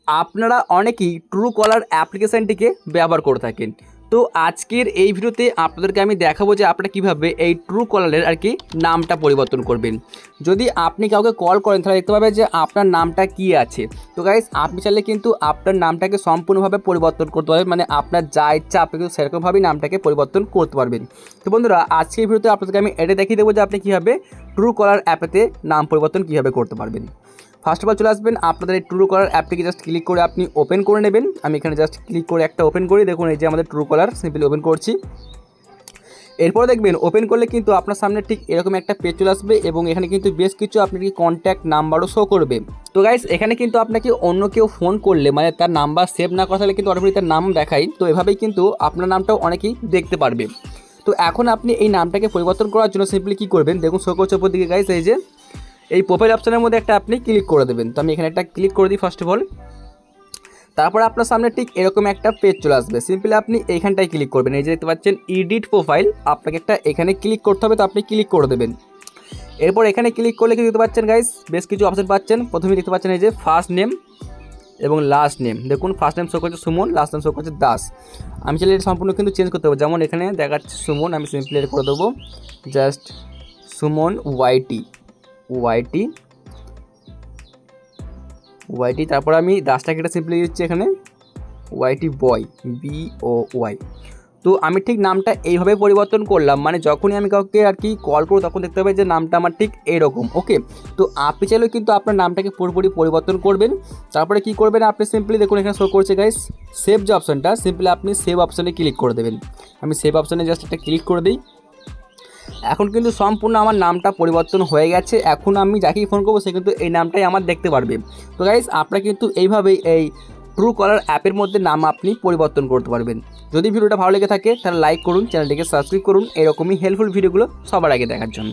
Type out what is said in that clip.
আপনারা অনেকেই ট্রুকলার অ্যাপ্লিকেশানটিকে ব্যবহার করে থাকেন। তো আজকের এই ভিডিওতে আপনাদেরকে আমি দেখাবো যে আপনারা কীভাবে এই ট্রুকলারের নামটা পরিবর্তন করবেন। যদি আপনি কাউকে কল করেন তাহলে দেখতে পাবেন যে আপনার নামটা কী আছে। তো গাইস, আপনি চাইলে কিন্তু আপনার নামটাকে সম্পূর্ণভাবে পরিবর্তন করতে পারবেন, মানে আপনার যা ইচ্ছা আপনি কিন্তু সেরকমভাবেই নামটাকে পরিবর্তন করতে পারবেন। তো বন্ধুরা, আজকের ভিডিওতে আপনাদেরকে আমি এটা দেখিয়ে দেবো যে আপনি কীভাবে ট্রুকলার অ্যাপেতে নাম পরিবর্তন কীভাবে করতে পারবেন। ফার্স্ট অফ অল চলে আসবেন আপনাদের এই ট্রুকলার অ্যাপটিকে জাস্ট ক্লিক করে আপনি ওপেন করে নেবেন। আমি এখানে জাস্ট ক্লিক করে একটা ওপেন করি, দেখুন এই যে আমাদের ট্রুকলার, সিম্পলি ওপেন করছি। এরপর দেখবেন ওপেন করলে কিন্তু আপনার সামনে ঠিক এরকম একটা পেজ চলে আসবে এবং এখানে কিন্তু বেশ কিছু আপনাকে কন্ট্যাক্ট নাম্বারও শো করবে। তো গাইস, এখানে কিন্তু আপনাকে অন্য কেউ ফোন করলে মানে তার নাম্বার সেভ না করা থাকলে কিন্তু অটোমেটিক তার নাম দেখায়। তো এভাবেই কিন্তু আপনার নামটাও অনেকেই দেখতে পারবে। তো এখন আপনি এই নামটাকে পরিবর্তন করার জন্য সিম্পলি কী করবেন, দেখুন শো করছে উপর দিকে গাইস, এই যে এই প্রোফাইল অপশনের মধ্যে একটা আপনি ক্লিক করে দেবেন। তো আমি এখানে একটা ক্লিক করে দিই ফার্স্ট অফ অল। তারপর আপনার সামনে ঠিক এরকম একটা পেজ চলে আসবে। সিম্পলি আপনি এইখানটায় ক্লিক করবেন, এই যে দেখতে পাচ্ছেন এডিট প্রোফাইল, আপনাকে একটা এখানে ক্লিক করতে হবে। তো আপনি ক্লিক করে দেবেন। এরপর এখানে ক্লিক করলে কি দেখতে পাচ্ছেন গাইস, বেশ কিছু অপশন পাচ্ছেন। প্রথমে দেখতে পাচ্ছেন এই যে ফার্স্ট নেম এবং লাস্ট নেম। দেখুন ফার্স্ট নেম শো করছে সুমন, লাস্ট নেম শো করছে দাস। আমি চাইলে এটা সম্পূর্ণ কিন্তু চেঞ্জ করতে পারবো। যেমন এখানে দেখাচ্ছে সুমন, আমি সিম্পলি এটা করে দেবো জাস্ট সুমন ওয়াইটি। তারপর আমি দাসটাকে এটা সিম্পলি দিচ্ছি এখানে ওয়াইটি বয়, BOY। তো আমি ঠিক নামটা এইভাবে পরিবর্তন করলাম, মানে যখনই আমি কাউকে কল করব তখন দেখতে পাবে যে নামটা আমার ঠিক এইরকম। ওকে, তো আপনি চাইলেও কিন্তু আপনার নামটাকে পুরোপুরি পরিবর্তন করবেন। তারপরে কি করবেন, আপনি সিম্পলি দেখুন এখানে শো করছে গাইস সেভ যে অপশানটা, সিম্পলি আপনি সেভ অপশানে ক্লিক করে দেবেন। আমি সেভ অপশানে জাস্ট একটা ক্লিক করে দিই। এখন কিন্তু সম্পূর্ণ আমার নামটা পরিবর্তন হয়ে গেছে। এখন আমি যাকেই ফোন করবো সে কিন্তু এই নামটাই আমার দেখতে পারবে। তো গাইস, আপনারা কিন্তু এইভাবেই এই ট্রুকলার অ্যাপের মধ্যে নাম আপনি পরিবর্তন করতে পারবেন। যদি ভিডিওটা ভালো লেগে থাকে তাহলে লাইক করুন, চ্যানেলটিকে সাবস্ক্রাইব করুন এরকমই হেল্পফুল ভিডিওগুলো সবার আগে দেখার জন্য।